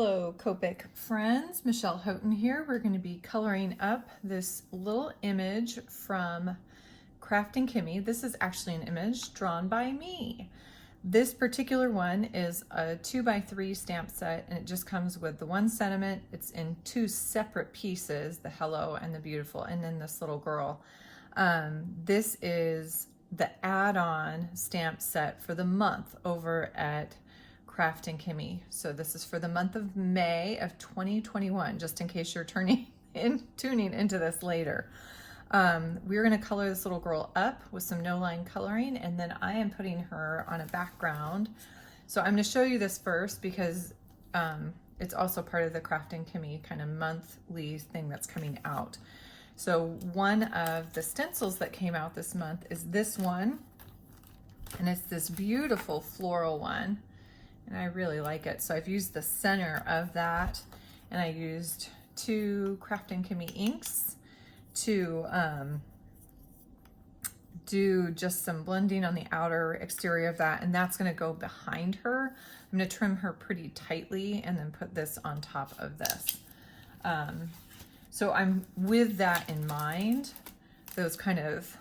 Hello Copic friends, Michelle Houghton here. We're going to be coloring up this little image from Kraftin Kimmie. This is actually an image drawn by me. This particular one is a 2x3 stamp set, and it just comes with the one sentiment. It's in two separate pieces, the hello and the beautiful, and then this little girl. This is the add-on stamp set for the month over at Kraftin Kimmie. So this is for the month of May of 2021, just in case you're tuning into this later. We're going to color this little girl up with some no-line coloring, and then I am putting her on a background. So I'm going to show you this first because it's also part of the Kraftin Kimmie kind of monthly thing that's coming out. So one of the stencils that came out this month is this one, and it's this beautiful floral one. And I really like it. So I've used the center of that, and I used two Kraftin Kimmie inks to do just some blending on the outer exterior of that, and that's going to go behind her. I'm going to trim her pretty tightly and then put this on top of this. So I'm with that in mind, those kind of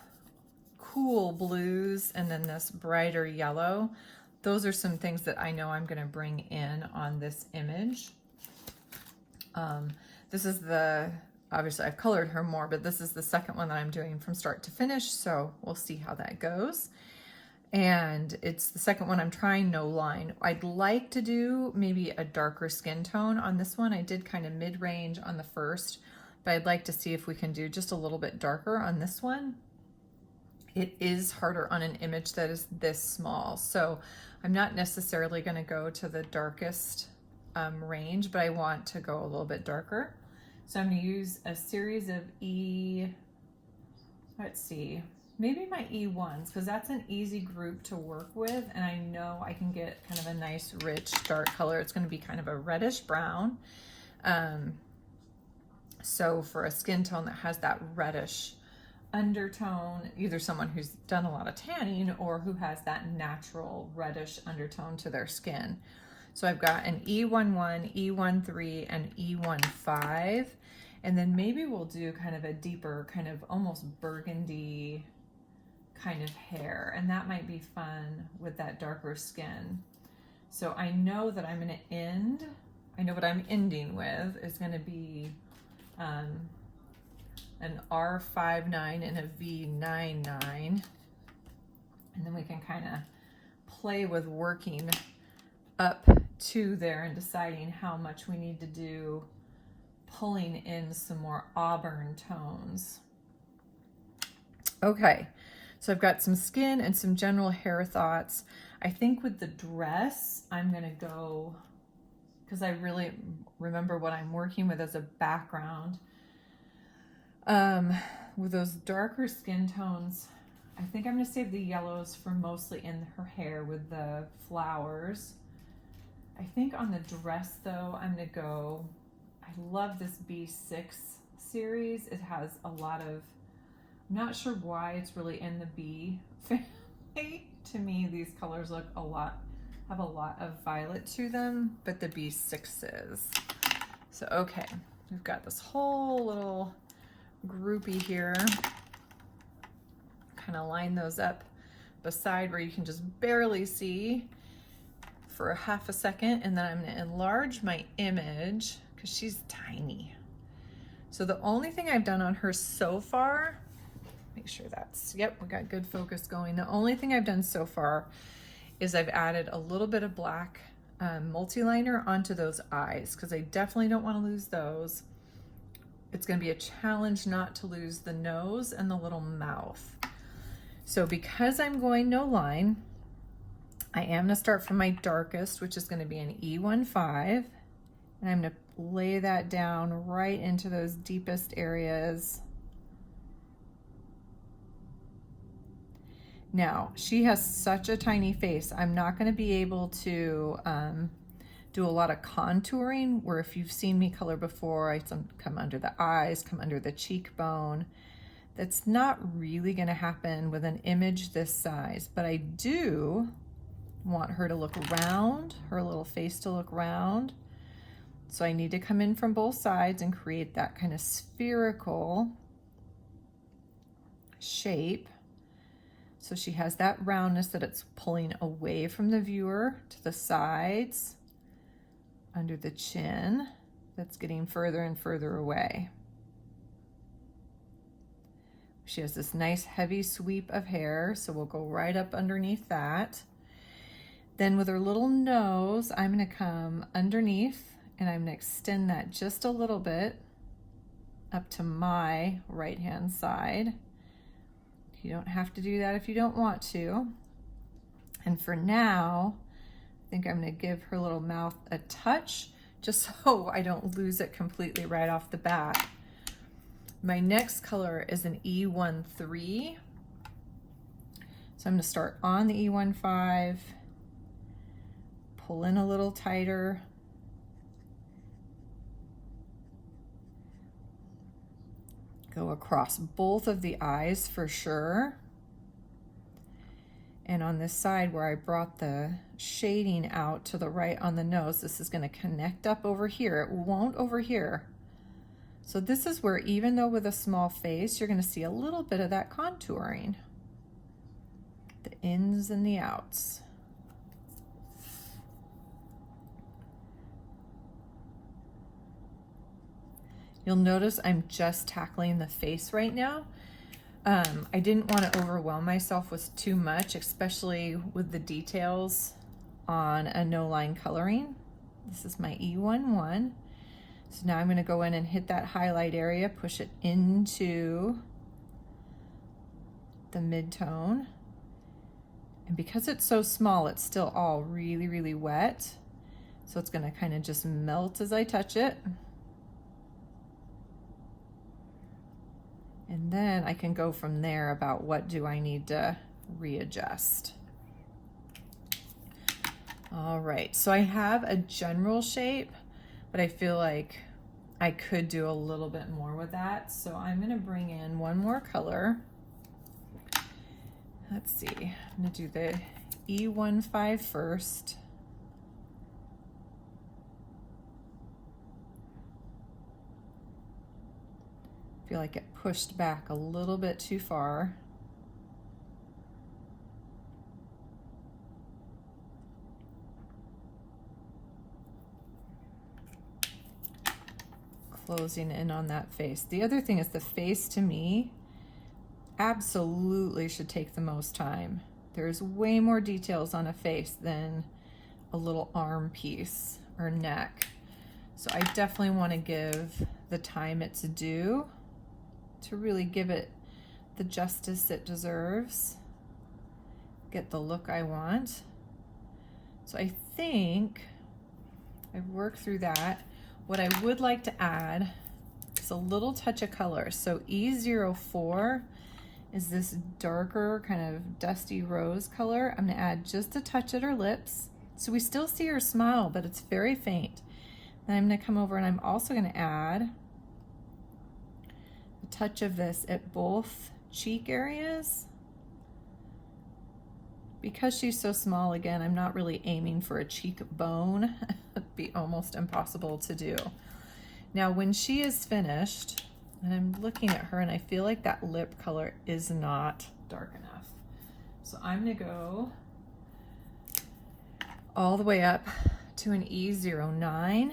cool blues and then this brighter yellow. Those are some things that I know I'm going to bring in on this image. This is obviously I've colored her more, but this is the second one that I'm doing from start to finish, so we'll see how that goes. And it's the second one I'm trying no line. I'd like to do maybe a darker skin tone on this one. I did kind of mid-range on the first, but I'd like to see if we can do just a little bit darker on this one. It is harder on an image that is this small, so I'm not necessarily going to go to the darkest range, but I want to go a little bit darker. So I'm going to use a series of let's see, maybe my E1s, because that's an easy group to work with, and I know I can get kind of a nice rich dark color. It's going to be kind of a reddish brown. So for a skin tone that has that reddish undertone, either someone who's done a lot of tanning or who has that natural reddish undertone to their skin. So I've got an E11, E13, and E15, and then maybe we'll do kind of a deeper, kind of almost burgundy kind of hair, and that might be fun with that darker skin. So I know that I'm going to I know what I'm ending with is going to be an R59 and a V99, and then we can kind of play with working up to there and deciding how much we need to do, pulling in some more auburn tones. Okay, so I've got some skin and some general hair thoughts. I think with the dress, I'm gonna go, because I really remember what I'm working with as a background. With those darker skin tones, I think I'm going to save the yellows for mostly in her hair with the flowers. I think on the dress though, I'm going to go, I love this B6 series. It has a lot of, I'm not sure why it's really in the B family. To me, these colors look have a lot of violet to them, but the B6s. So, okay, we've got this whole little groupie here. Kind of line those up beside where you can just barely see for a half a second, and then I'm going to enlarge my image because she's tiny. So the only thing I've done on her so far, make sure that's, yep, we got good focus going. The only thing I've done so far is I've added a little bit of black multi-liner onto those eyes, because I definitely don't want to lose those. It's going to be a challenge not to lose the nose and the little mouth. So because I'm going no line, I am going to start from my darkest, which is going to be an E15, and I'm going to lay that down right into those deepest areas. Now, she has such a tiny face. I'm not going to be able to do a lot of contouring, where if you've seen me color before, I come under the eyes, come under the cheekbone. That's not really going to happen with an image this size, but I do want her to look round, her little face to look round. So I need to come in from both sides and create that kind of spherical shape. So she has that roundness that it's pulling away from the viewer to the sides, under the chin, that's getting further and further away. She has this nice heavy sweep of hair, so we'll go right up underneath that. Then with her little nose, I'm gonna come underneath and I'm gonna extend that just a little bit up to my right-hand side. You don't have to do that if you don't want to. And for now, I think I'm gonna give her little mouth a touch just so I don't lose it completely right off the bat. My next color is an E13. So I'm gonna start on the E15, pull in a little tighter, go across both of the eyes for sure. And on this side where I brought the shading out to the right on the nose, this is going to connect up over here. It won't over here. So this is where, even though with a small face, you're going to see a little bit of that contouring. The ins and the outs. You'll notice I'm just tackling the face right now. I didn't want to overwhelm myself with too much, especially with the details on a no-line coloring. This is my E11. So now I'm going to go in and hit that highlight area, push it into the mid-tone. And because it's so small, it's still all really, really wet. So it's going to kind of just melt as I touch it. And then I can go from there about what do I need to readjust. All right, so I have a general shape, but I feel like I could do a little bit more with that. So I'm gonna bring in one more color. Let's see, I'm gonna do the E15 first. Feel like it pushed back a little bit too far. Closing in on that face. The other thing is the face, to me, absolutely should take the most time. There's way more details on a face than a little arm piece or neck. So I definitely want to give the time it's due to really give it the justice it deserves, get the look I want. So I think I've worked through that. What I would like to add is a little touch of color. So E04 is this darker kind of dusty rose color. I'm gonna add just a touch at her lips. So we still see her smile, but it's very faint. Then I'm gonna come over and I'm also gonna add touch of this at both cheek areas. Because she's so small, again, I'm not really aiming for a cheekbone. It'd be almost impossible to do. Now, when she is finished, and I'm looking at her and I feel like that lip color is not dark enough. So I'm gonna go all the way up to an E09.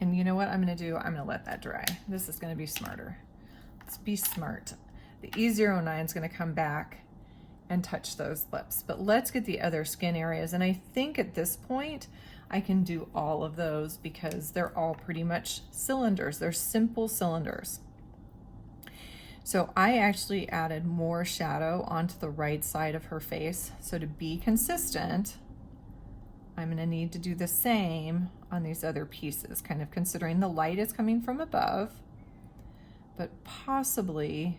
And you know what I'm gonna do? I'm gonna let that dry. This is gonna be smarter. Let's be smart. The E09 is gonna come back and touch those lips, but let's get the other skin areas. And I think at this point, I can do all of those because they're all pretty much cylinders. They're simple cylinders. So I actually added more shadow onto the right side of her face. So to be consistent, I'm gonna need to do the same on these other pieces, kind of considering the light is coming from above, but possibly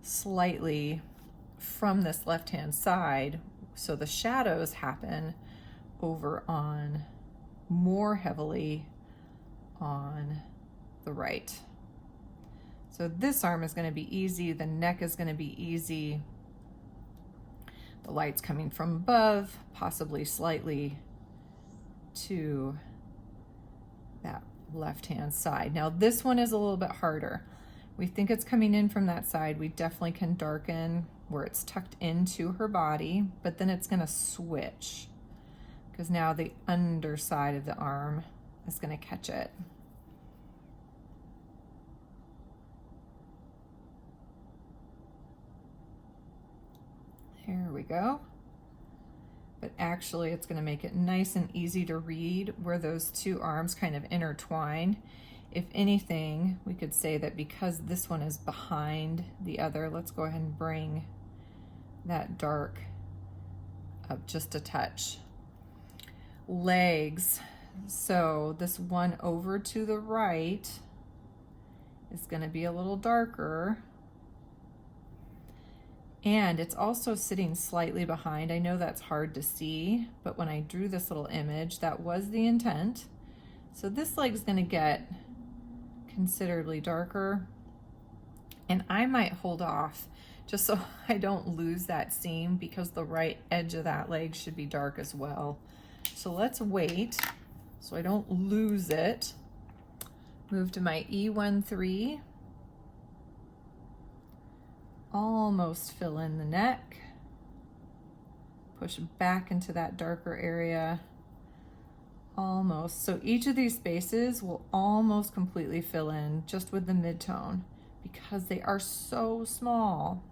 slightly from this left-hand side, so the shadows happen over on more heavily on the right. So this arm is gonna be easy, the neck is gonna be easy, the light's coming from above, possibly slightly to that left-hand side. Now this one is a little bit harder. We think it's coming in from that side. We definitely can darken where it's tucked into her body, but then it's gonna switch because now the underside of the arm is gonna catch it. There we go. But actually it's gonna make it nice and easy to read where those two arms kind of intertwine. If anything, we could say that because this one is behind the other, let's go ahead and bring that dark up just a touch. Legs. So this one over to the right is going to be a little darker. And it's also sitting slightly behind. I know that's hard to see, but when I drew this little image, that was the intent. So this leg's going to get considerably darker, and I might hold off just so I don't lose that seam because the right edge of that leg should be dark as well. So let's wait so I don't lose it. Move to my E13. Almost fill in the neck. Push back into that darker area. Almost. So each of these spaces will almost completely fill in just with the midtone because they are so small.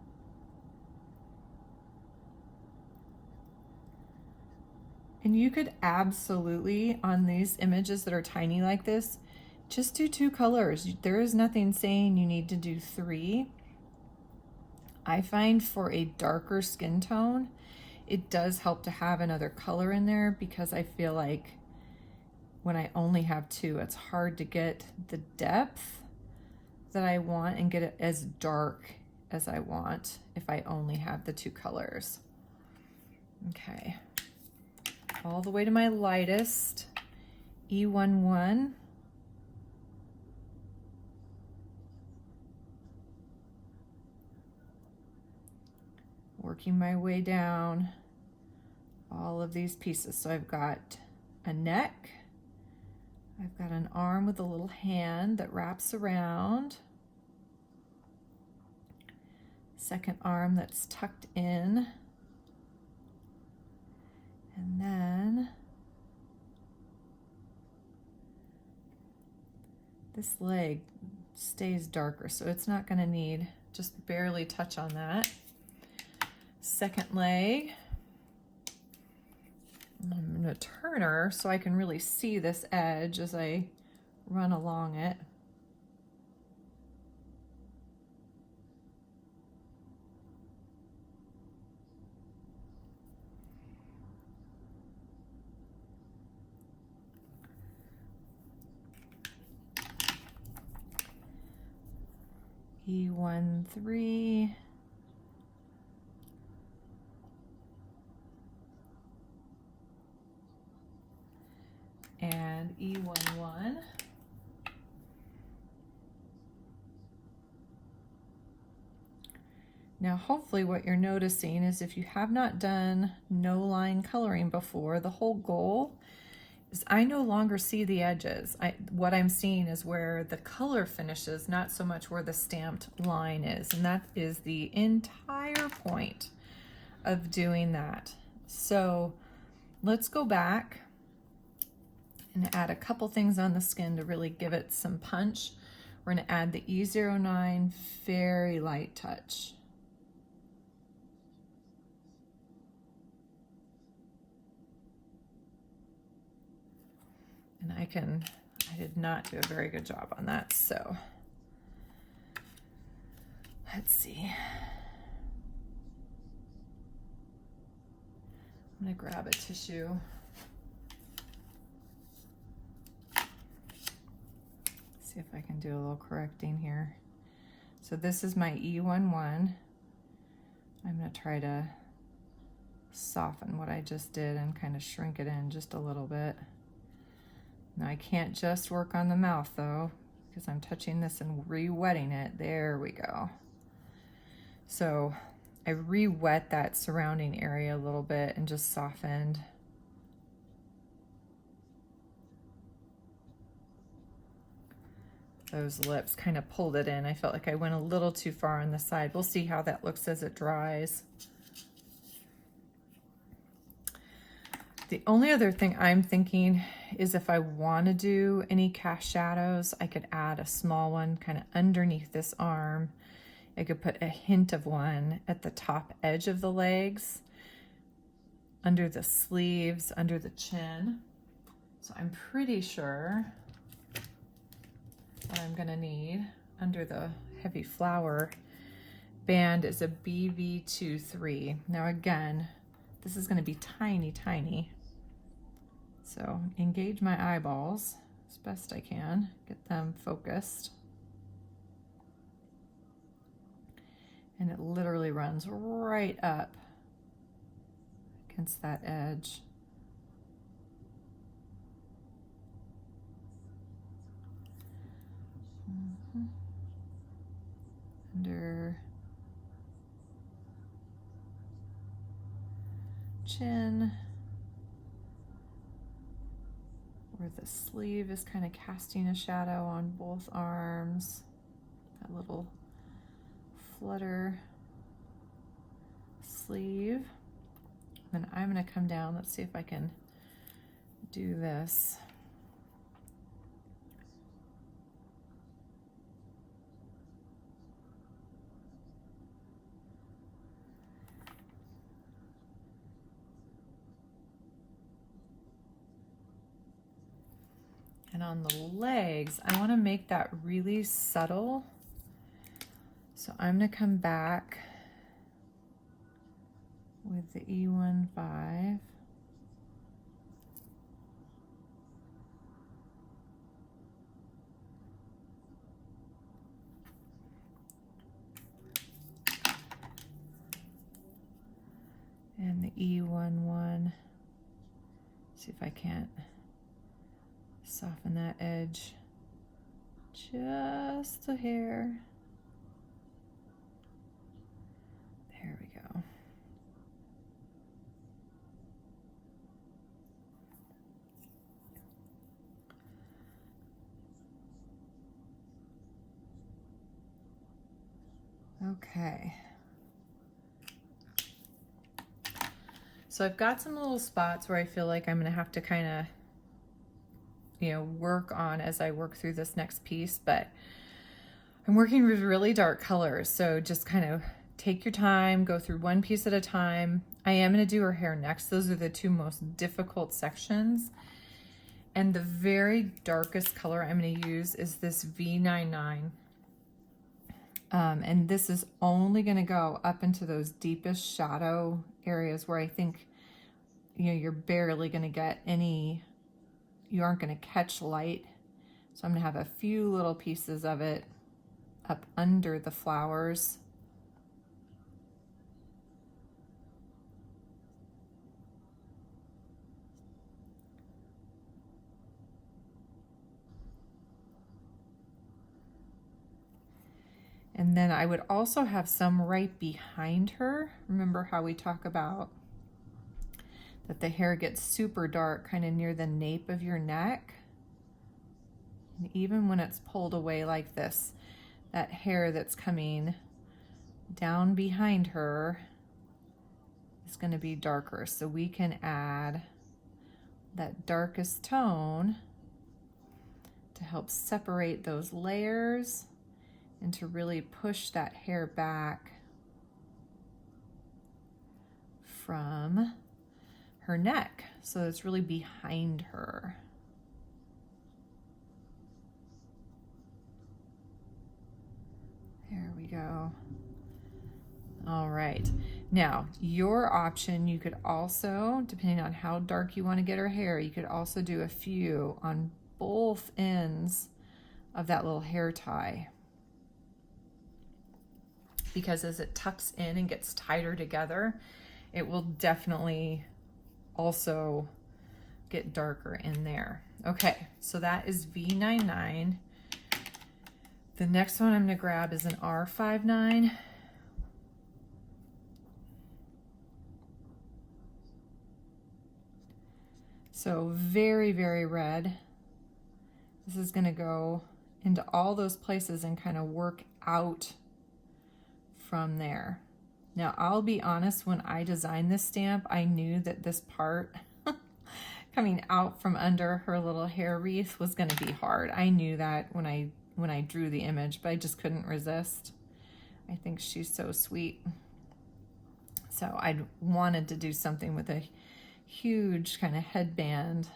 And you could absolutely, on these images that are tiny like this, just do 2 colors. There is nothing saying you need to do 3. I find for a darker skin tone, it does help to have another color in there because I feel like when I only have 2, it's hard to get the depth that I want and get it as dark as I want if I only have the 2 colors. Okay, all the way to my lightest, E11. Working my way down all of these pieces. So I've got a neck, I've got an arm with a little hand that wraps around, second arm that's tucked in, and then this leg stays darker, so it's not going to need, just barely touch on that. Second leg, I'm going to turn her so I can really see this edge as I run along it. E13. And E11. Now hopefully what you're noticing is if you have not done no line coloring before, the whole goal is I no longer see the edges. What I'm seeing is where the color finishes, not so much where the stamped line is, and that is the entire point of doing that. So let's go back and add a couple things on the skin to really give it some punch. We're going to add the E09 very light touch. And I did not do a very good job on that, so let's see. I'm going to grab a tissue. See if I can do a little correcting here. So this is my E11. I'm going to try to soften what I just did and kind of shrink it in just a little bit. Now I can't just work on the mouth though, because I'm touching this and re-wetting it. There we go. So I re-wet that surrounding area a little bit and just softened. those lips, kind of pulled it in. I felt like I went a little too far on the side. We'll see how that looks as it dries. The only other thing I'm thinking is if I want to do any cast shadows, I could add a small one kind of underneath this arm. I could put a hint of one at the top edge of the legs, under the sleeves, under the chin. So I'm pretty sure what I'm gonna need under the heavy flower band is a BV23. Now again, this is gonna be tiny, tiny. So engage my eyeballs as best I can, get them focused. And it literally runs right up against that edge. Under chin, where the sleeve is kind of casting a shadow on both arms, that little flutter sleeve. Then I'm going to come down. Let's see if I can do this. And on the legs, I want to make that really subtle. So I'm going to come back with the E15. And the E11. See if I can't soften that edge just a hair. There we go. Okay. So I've got some little spots where I feel like I'm going to have to kind of, work on as I work through this next piece, but I'm working with really dark colors. So just kind of take your time, go through one piece at a time. I am going to do her hair next. Those are the two most difficult sections. And the very darkest color I'm going to use is this V99. And this is only going to go up into those deepest shadow areas where I think, you're barely going to get any, you aren't going to catch light. So I'm going to have a few little pieces of it up under the flowers. And then I would also have some right behind her. Remember how we talk about that the hair gets super dark kind of near the nape of your neck. And even when it's pulled away like this, that hair that's coming down behind her is going to be darker. So we can add that darkest tone to help separate those layers and to really push that hair back from her neck. So it's really behind her. There we go. All right. Now, your option, you could also, depending on how dark you want to get her hair, you could also do a few on both ends of that little hair tie. Because as it tucks in and gets tighter together, it will definitely also get darker in there. Okay, so that is V99. The next one I'm going to grab is an R59. So very, very red. This is going to go into all those places and kind of work out from there. Now, I'll be honest, when I designed this stamp, I knew that this part coming out from under her little hair wreath was going to be hard. I knew that when I drew the image, but I just couldn't resist. I think she's so sweet. So I wanted to do something with a huge kind of headband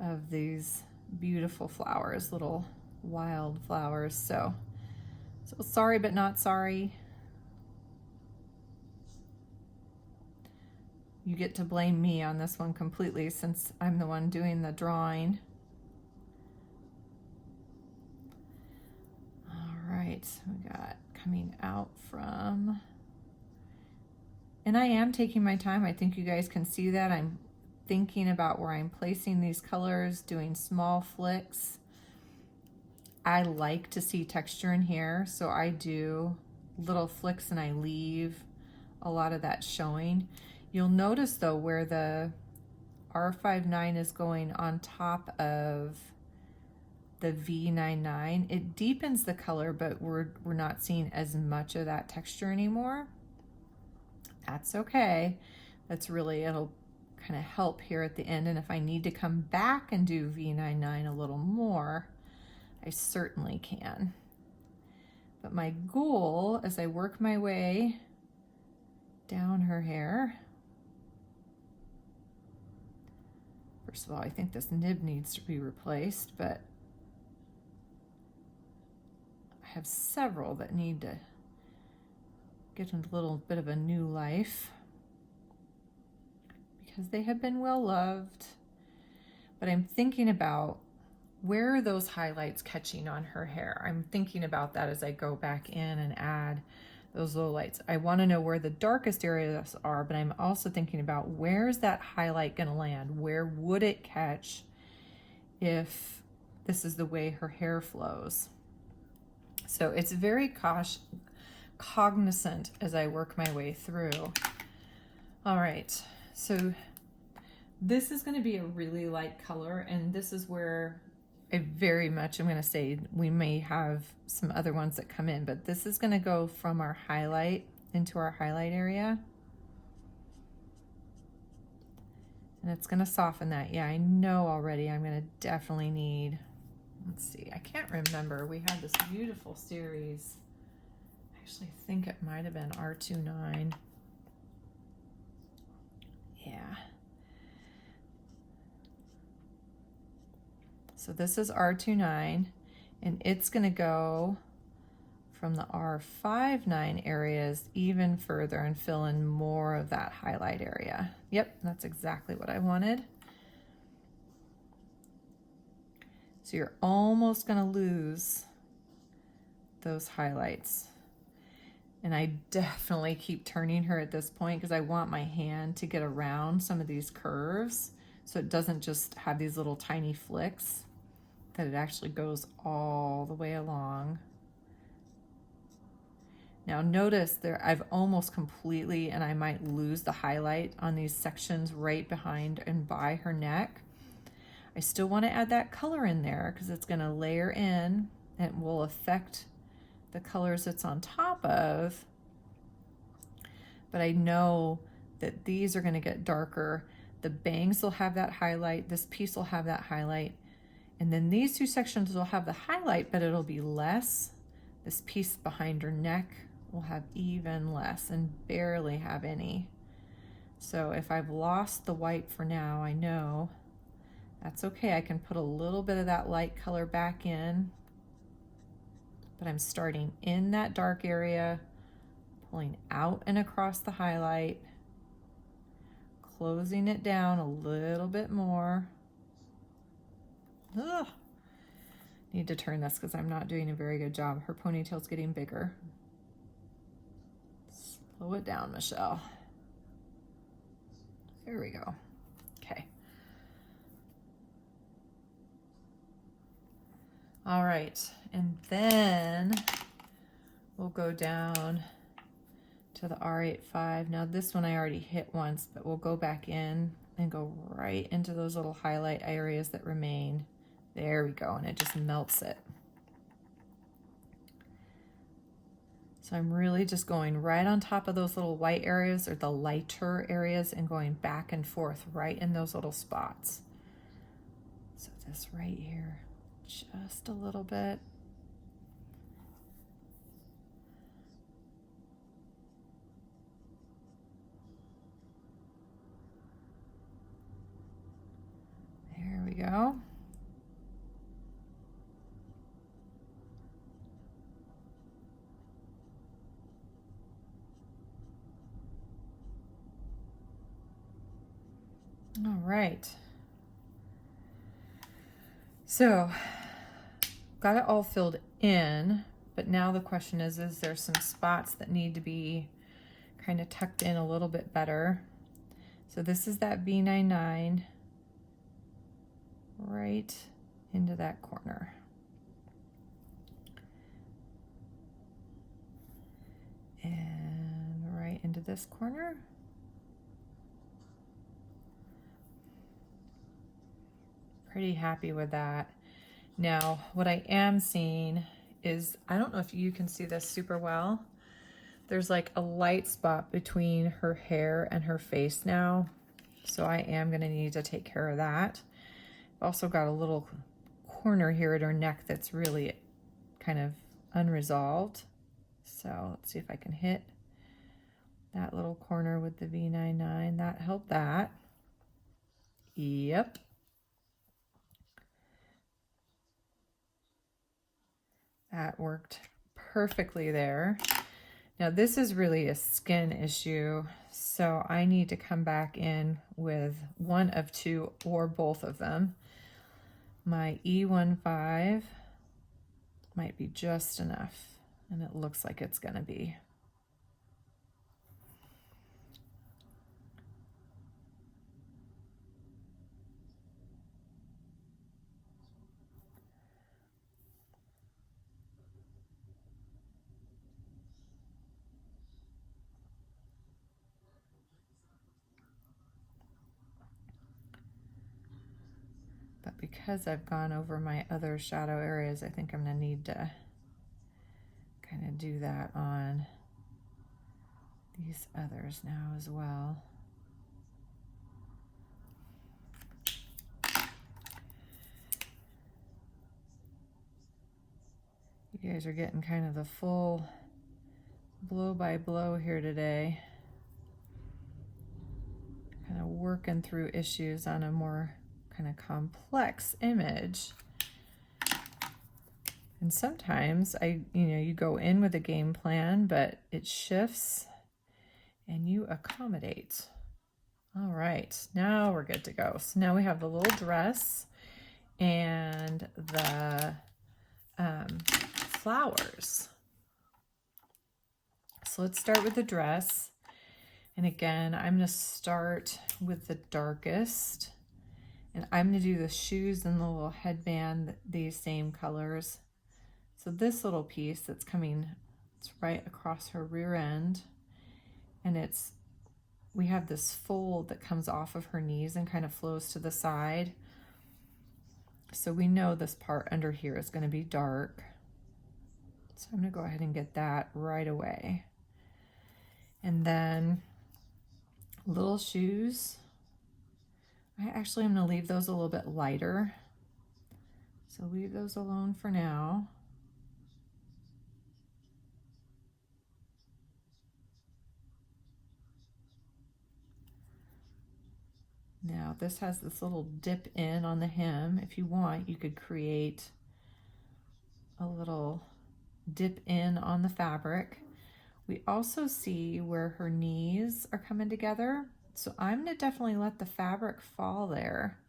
of these beautiful flowers, little wild flowers. So sorry, but not sorry. You get to blame me on this one completely since I'm the one doing the drawing. All right, we got coming out from, and I am taking my time. I think you guys can see that. I'm thinking about where I'm placing these colors, doing small flicks. I like to see texture in here, so I do little flicks and I leave a lot of that showing. You'll notice though where the R59 is going on top of the V99, it deepens the color, but we're not seeing as much of that texture anymore. That's okay. That's really, it'll kind of help here at the end. And if I need to come back and do V99 a little more, I certainly can. But my goal as I work my way down her hair, first of all, I think this nib needs to be replaced, but I have several that need to get a little bit of a new life because they have been well loved. But I'm thinking about where are those highlights catching on her hair. I'm thinking about that as I go back in and add those low lights. I want to know where the darkest areas are, but I'm also thinking about where's that highlight going to land? Where would it catch if this is the way her hair flows? So it's very cognizant as I work my way through. All right, so this is going to be a really light color, and this is where I very much, I'm going to say we may have some other ones that come in, but this is going to go from our highlight into our highlight area. And it's going to soften that. Yeah, I know already I'm going to definitely need, let's see, I can't remember. We had this beautiful series. I actually think it might have been R29. Yeah. So this is R29, and it's going to go from the R59 areas even further and fill in more of that highlight area. Yep, that's exactly what I wanted. So you're almost going to lose those highlights. And I definitely keep turning her at this point because I want my hand to get around some of these curves so it doesn't just have these little tiny flicks, that it actually goes all the way along. Now notice there, I've almost completely, and I might lose the highlight on these sections right behind and by her neck. I still want to add that color in there because it's going to layer in and it will affect the colors it's on top of. But I know that these are going to get darker. The bangs will have that highlight. This piece will have that highlight. And then these two sections will have the highlight, but it'll be less. This piece behind her neck will have even less and barely have any. So if I've lost the white for now, I know that's okay. I can put a little bit of that light color back in, but I'm starting in that dark area, pulling out and across the highlight, closing it down a little bit more. Ugh. Need to turn this because I'm not doing a very good job. Her ponytail's getting bigger. Slow it down, Michelle. There we go. Okay. All right, and then we'll go down to the R85. Now this one I already hit once, but we'll go back in and go right into those little highlight areas that remain. There we go, and it just melts it. So I'm really just going right on top of those little white areas or the lighter areas and going back and forth right in those little spots. So this right here, just a little bit. There we go. All right. So, got it all filled in, but now the question is there some spots that need to be kind of tucked in a little bit better? So this is that B99 right into that corner. And right into this corner. Pretty happy with that. Now, what I am seeing is, I don't know if you can see this super well. There's like a light spot between her hair and her face now. So I am gonna need to take care of that. I've also got a little corner here at her neck that's really kind of unresolved. So let's see if I can hit that little corner with the V99. That helped that. Yep. That worked perfectly there. Now this is really a skin issue, so I need to come back in with one of two or both of them. My E15 might be just enough, and it looks like it's gonna be. But because I've gone over my other shadow areas, I think I'm gonna need to kind of do that on these others now as well. You guys are getting kind of the full blow by blow here today. Kind of working through issues on a more kind of complex image. And sometimes you go in with a game plan, but it shifts and you accommodate. All right, now we're good to go. So now we have the little dress and the flowers. So let's start with the dress. And again, I'm gonna start with the darkest. And I'm gonna do the shoes and the little headband, these same colors. So this little piece that's coming, it's right across her rear end. And we have this fold that comes off of her knees and kind of flows to the side. So we know this part under here is gonna be dark. So I'm gonna go ahead and get that right away. And then little shoes. I actually am gonna leave those a little bit lighter. So leave those alone for now. Now this has this little dip in on the hem. If you want, you could create a little dip in on the fabric. We also see where her knees are coming together. So I'm gonna definitely let the fabric fall there.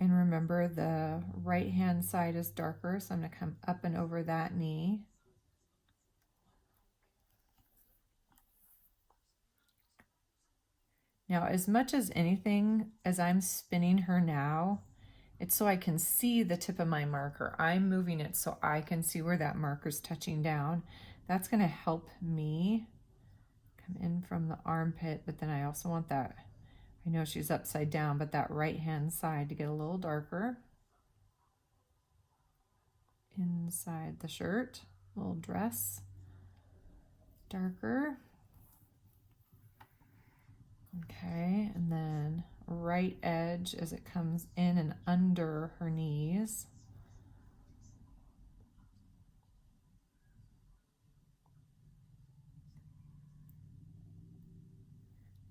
And remember, the right hand side is darker, so I'm gonna come up and over that knee. Now, as much as anything, as I'm spinning her now, it's so I can see the tip of my marker. I'm moving it so I can see where that marker's touching down. That's gonna help me come in from the armpit, but then I also want that, I know she's upside down, but that right hand side to get a little darker inside the shirt. little dress, darker. Okay, and then right edge as it comes in and under her knees.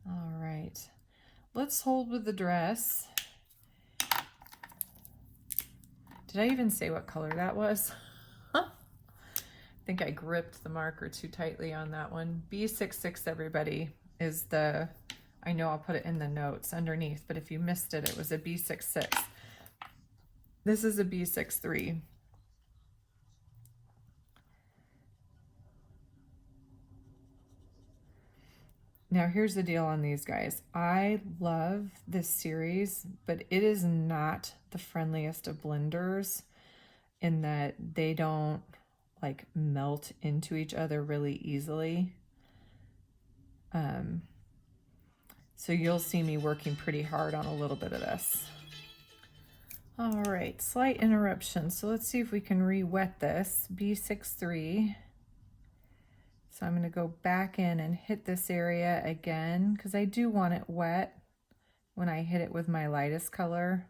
All right, let's hold with the dress. Did I even say what color that was? I think I gripped the marker too tightly on that one. B66, everybody, is the, I know I'll put it in the notes underneath, but if you missed it, it was a B66. This is a B63. Now here's the deal on these guys. I love this series, but it is not the friendliest of blenders in that they don't like melt into each other really easily. So you'll see me working pretty hard on a little bit of this. All right, slight interruption. So let's see if we can re-wet this, B63. So I'm going to go back in and hit this area again because I do want it wet when I hit it with my lightest color.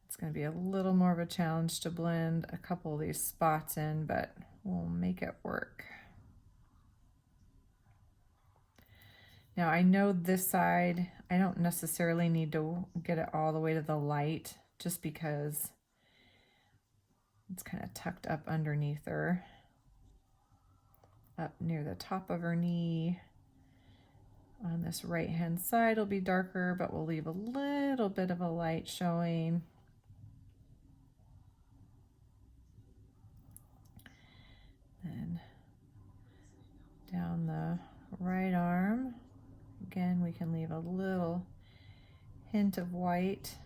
It's going to be a little more of a challenge to blend a couple of these spots in, but we'll make it work. Now I know this side, I don't necessarily need to get it all the way to the light just because it's kind of tucked up underneath her. Up near the top of her knee. On this right hand side will be darker, but we'll leave a little bit of a light showing. Then down the right arm, again we can leave a little hint of white.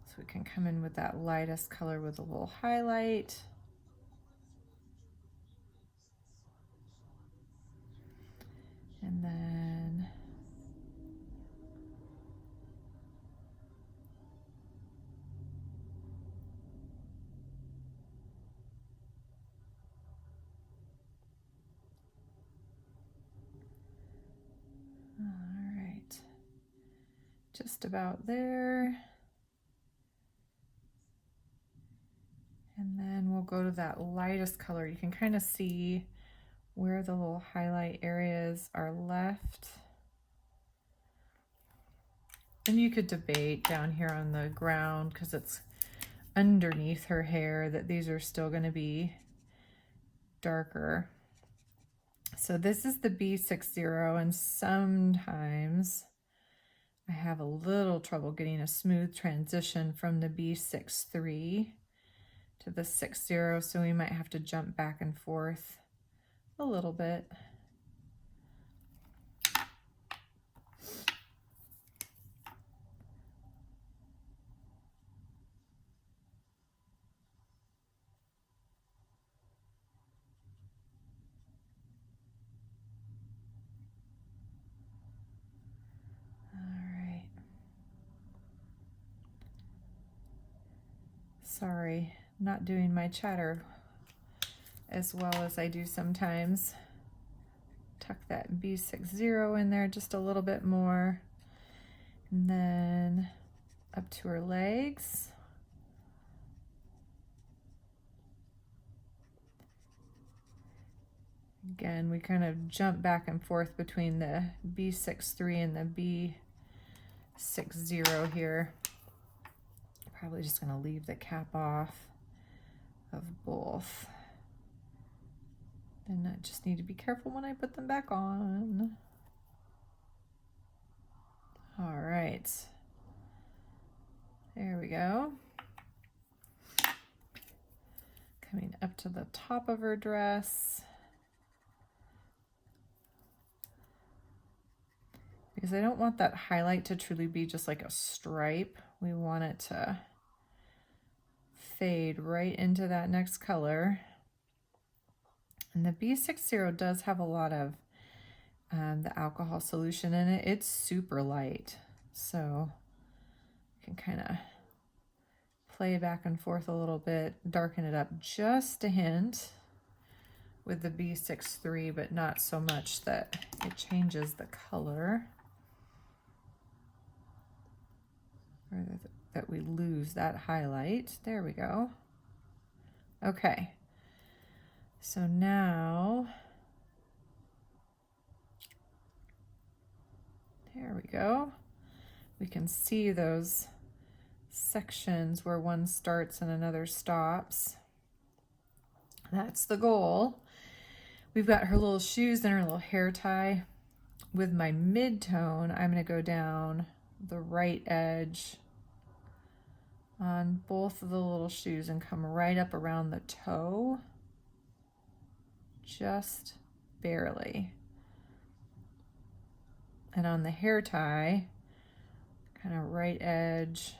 So we can come in with that lightest color with a little highlight. And then all right, just about there. And then we'll go to that lightest color. You can kind of see where the little highlight areas are left. And you could debate down here on the ground because it's underneath her hair that these are still going to be darker. So this is the B60, and sometimes I have a little trouble getting a smooth transition from the B63 to the 60, so we might have to jump back and forth a little bit. Sorry, not doing my chatter as well as I do sometimes. Tuck that B60 in there just a little bit more. And then up to her legs. Again, we kind of jump back and forth between the B63 and the B60 here. Probably just going to leave the cap off of both. Then I just need to be careful when I put them back on. All right. There we go. Coming up to the top of her dress. Because I don't want that highlight to truly be just like a stripe. We want it to fade right into that next color. And the B60 does have a lot of the alcohol solution in it. It's super light. So can kind of play back and forth a little bit, darken it up just a hint with the B63, but not so much that it changes the color or that we lose that highlight. There we go. Okay, so now, there we go. We can see those sections where one starts and another stops. That's the goal. We've got her little shoes and her little hair tie. With my mid-tone, I'm going to go down the right edge on both of the little shoes and come right up around the toe, just barely. And on the hair tie, kind of right edge,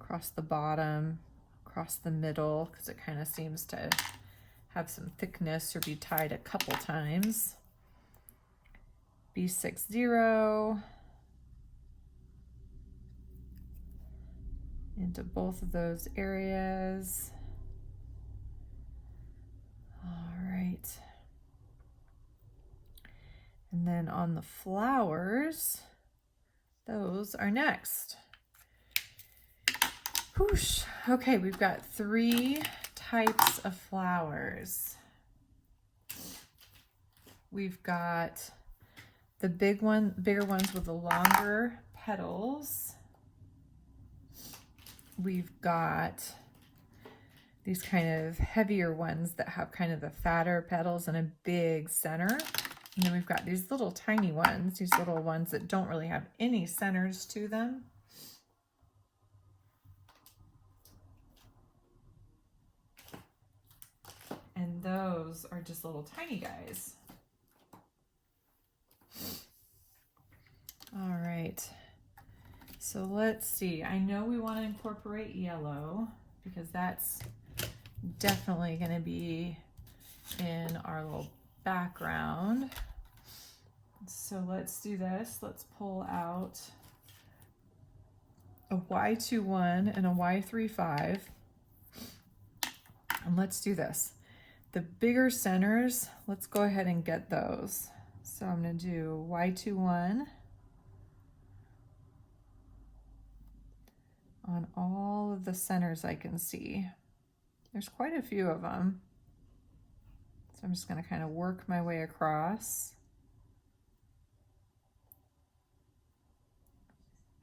across the bottom, across the middle, because it kind of seems to have some thickness or be tied a couple times. B60 into both of those areas. All right. And then on the flowers, those are next. Whoosh. Okay, we've got 3 types of flowers. We've got the bigger ones with the longer petals. We've got these kind of heavier ones that have kind of the fatter petals and a big center. And then we've got these little tiny ones, these little ones that don't really have any centers to them. And those are just little tiny guys. All right, so let's see. I know we want to incorporate yellow because that's definitely going to be in our little background. So let's do this. Let's pull out a Y21 and a Y35. And let's do this. The bigger centers, let's go ahead and get those. So I'm going to do Y21 on all of the centers I can see. There's quite a few of them. So I'm just going to kind of work my way across.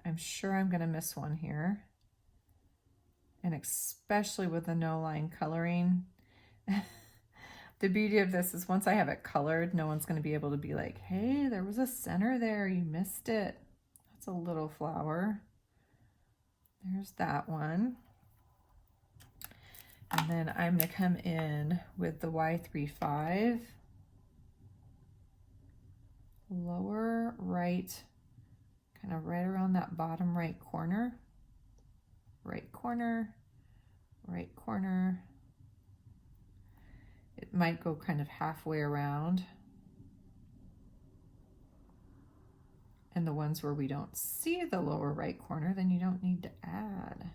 I'm sure I'm going to miss one here. And especially with the no-line coloring. The beauty of this is once I have it colored, no one's going to be able to be like, hey, there was a center there, you missed it. That's a little flower. There's that one. And then I'm going to come in with the Y35. Lower right, kind of right around that bottom right corner. Right corner, right corner. It might go kind of halfway around. And the ones where we don't see the lower right corner, then you don't need to add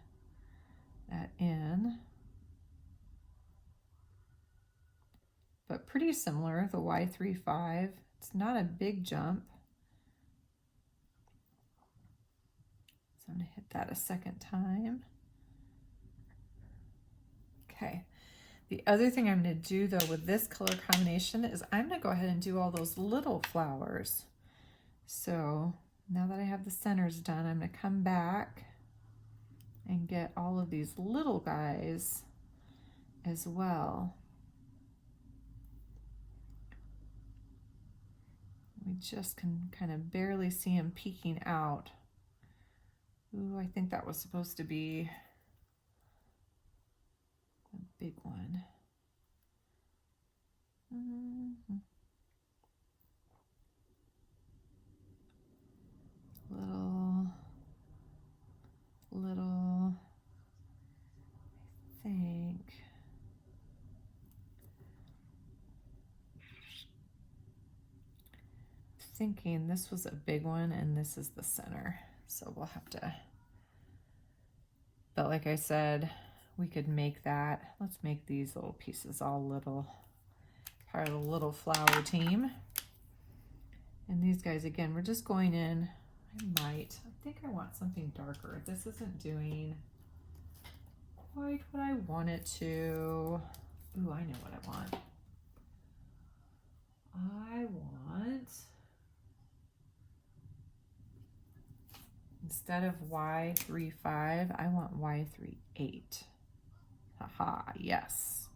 that in. But pretty similar, the Y35. It's not a big jump. So I'm going to hit that a second time. Okay. The other thing I'm going to do though with this color combination is I'm going to go ahead and do all those little flowers. So now that I have the centers done, I'm going to come back and get all of these little guys as well. We just can kind of barely see them peeking out. Ooh, I think that was supposed to be a big one. Little, I think. Thinking this was a big one and this is the center. So we'll have to, but like I said, we could make that. Let's make these little pieces all little, part of the little flower team. And these guys, again, we're just going in. I think I want something darker. This isn't doing quite what I want it to. Ooh, I know what I want. I want, instead of Y35, I want Y38. Haha, yes.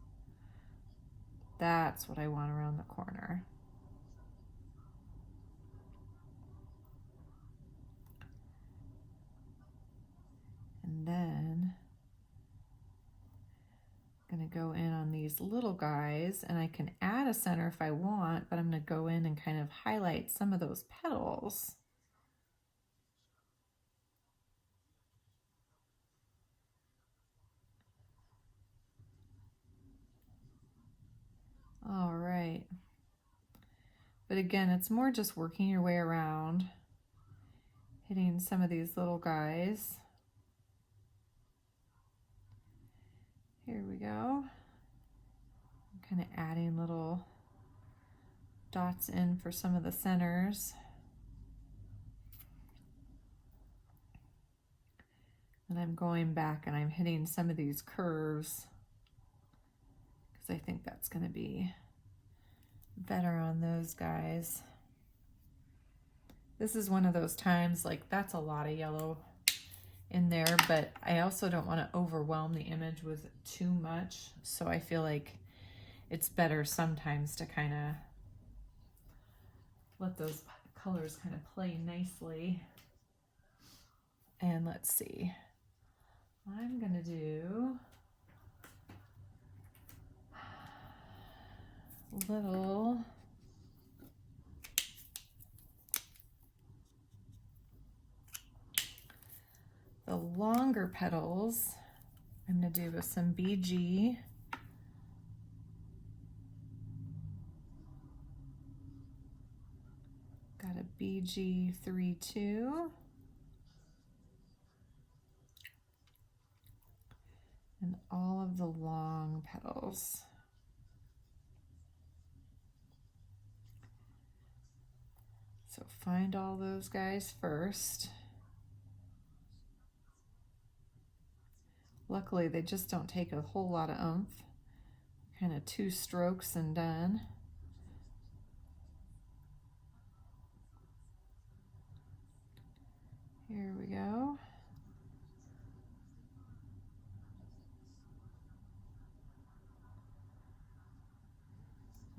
That's what I want around the corner. And then I'm gonna go in on these little guys, and I can add a center if I want, but I'm gonna go in and kind of highlight some of those petals. All right. But again, it's more just working your way around, hitting some of these little guys. Here we go. I'm kind of adding little dots in for some of the centers. And I'm going back and I'm hitting some of these curves because I think that's going to be better on those guys. This is one of those times, like, that's a lot of yellow in there, but I also don't want to overwhelm the image with too much. So I feel like it's better sometimes to kind of let those colors kind of play nicely. And let's see, I'm gonna do little the longer petals. I'm gonna do with some BG. Got a BG 3-2. And all of the long petals. So find all those guys first. Luckily, they just don't take a whole lot of oomph. Kind of 2 strokes and done. Here we go.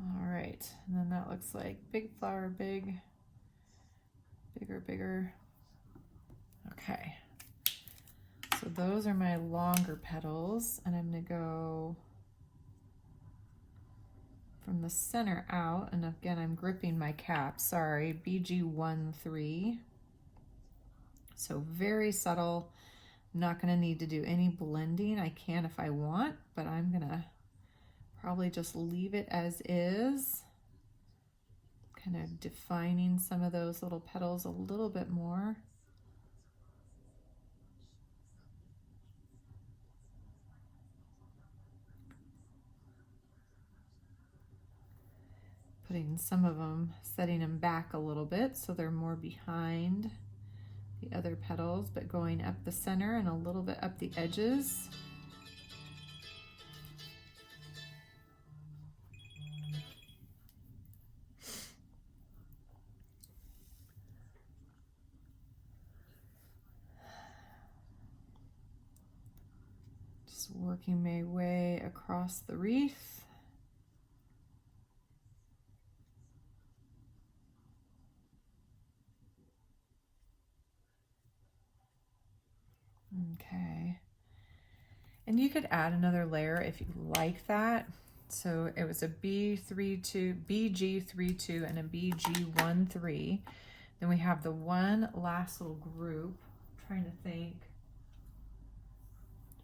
All right, and then that looks like big flower, big, bigger, bigger. Okay, so those are my longer petals, and I'm gonna go from the center out, and again, I'm gripping my cap, sorry, BG 1-3. So very subtle, I'm not gonna need to do any blending. I can if I want, but I'm gonna probably just leave it as is. Kind of defining some of those little petals a little bit more. Putting some of them, setting them back a little bit so they're more behind the other petals, but going up the center and a little bit up the edges. Just working my way across the wreath. Okay, and you could add another layer if you like that. So it was a BG 3-2 and a BG 1-3. Then we have the one last little group. I'm trying to think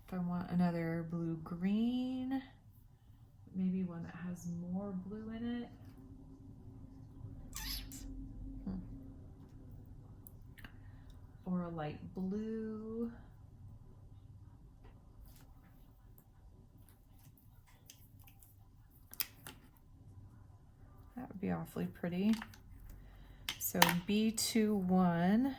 if I want another blue green, maybe one that has more blue in it. Or a light blue. That would be awfully pretty. So B21.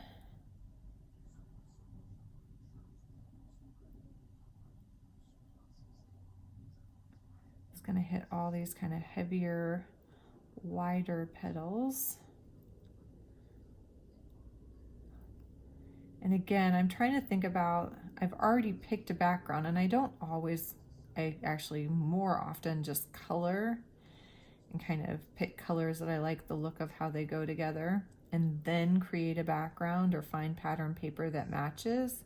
It's going to hit all these kind of heavier, wider petals. And again, I'm trying to think about, I've already picked a background, and I don't always, I actually more often just color and kind of pick colors that I like the look of how they go together, and then create a background or find pattern paper that matches.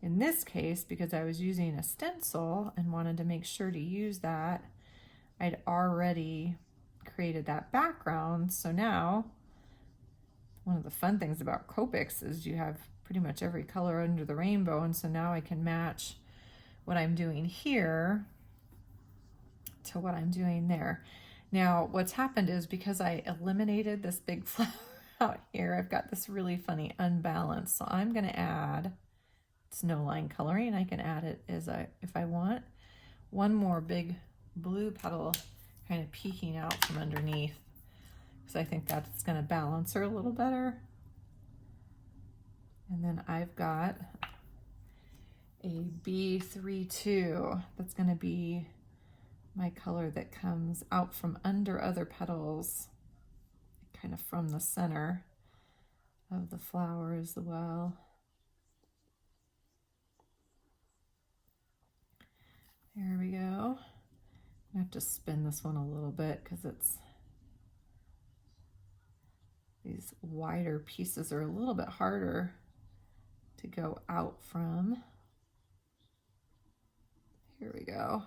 In this case, because I was using a stencil and wanted to make sure to use that, I'd already created that background. So now, one of the fun things about Copics is you have pretty much every color under the rainbow, and so now I can match what I'm doing here to what I'm doing there. Now, what's happened is because I eliminated this big flower out here, I've got this really funny unbalance. So I'm going to add, it's no line coloring. I can add it as if I want. One more big blue petal kind of peeking out from underneath, because I think that's going to balance her a little better. And then I've got a B32 that's going to be my color that comes out from under other petals, kind of from the center of the flower as well. There we go. I have to spin this one a little bit because it's, these wider pieces are a little bit harder to go out from. Here we go.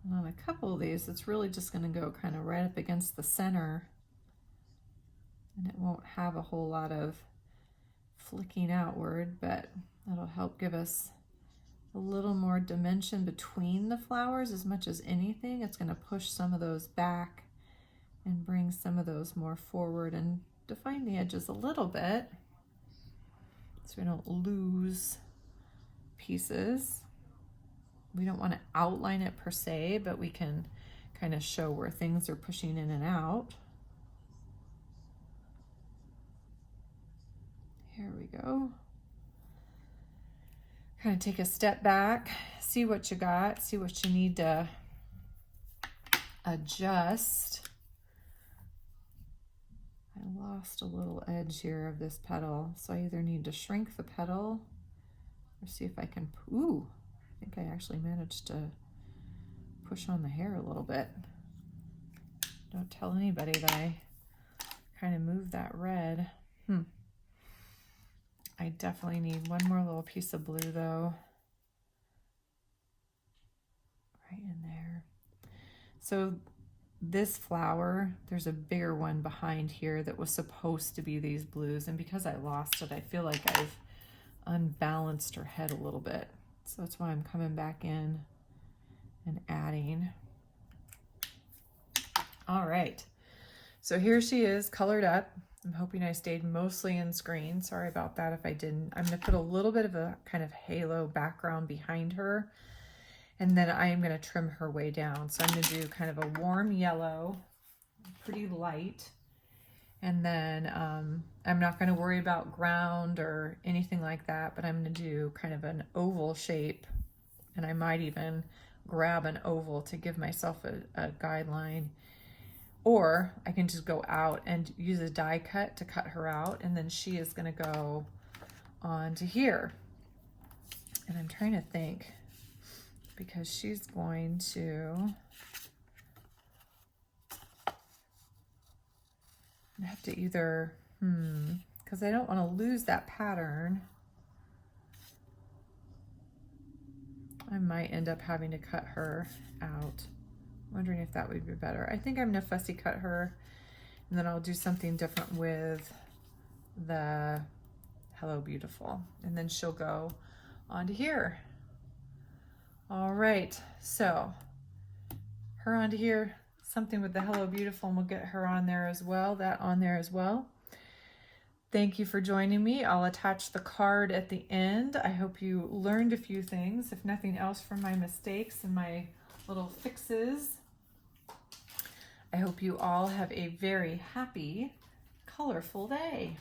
And on a couple of these, it's really just going to go kind of right up against the center, and it won't have a whole lot of flicking outward, but that'll help give us a little more dimension between the flowers. As much as anything, it's going to push some of those back and bring some of those more forward and define the edges a little bit so we don't lose pieces. We don't want to outline it per se, but we can kind of show where things are pushing in and out. Here we go. Kind of take a step back, see what you got, see what you need to adjust. I lost a little edge here of this petal, so I either need to shrink the petal or see if I can, ooh, I think I actually managed to push on the hair a little bit. Don't tell anybody that I kind of moved that red. I definitely need one more little piece of blue though. Right in there. So this flower, there's a bigger one behind here that was supposed to be these blues, and because I lost it, I feel like I've unbalanced her head a little bit. So that's why I'm coming back in and adding. All right, so here she is colored up. I'm hoping I stayed mostly in screen. Sorry about that if I didn't. I'm gonna put a little bit of a kind of halo background behind her, and then I am gonna trim her way down. So I'm gonna do kind of a warm yellow, pretty light. And then I'm not going to worry about ground or anything like that, but I'm going to do kind of an oval shape, and I might even grab an oval to give myself a guideline, or I can just go out and use a die cut to cut her out, and then she is going to go on to here. And I'm trying to think, because she's going to I have to either, because I don't want to lose that pattern. I might end up having to cut her out. Wondering if that would be better. I think I'm going to fussy cut her, and then I'll do something different with the Hello Beautiful. And then she'll go onto here. All right, so her onto here, something with the Hello Beautiful, and we'll get her on there as well, that on there as well. Thank you for joining me. I'll attach the card at the end. I hope you learned a few things, if nothing else, from my mistakes and my little fixes. I hope you all have a very happy, colorful day.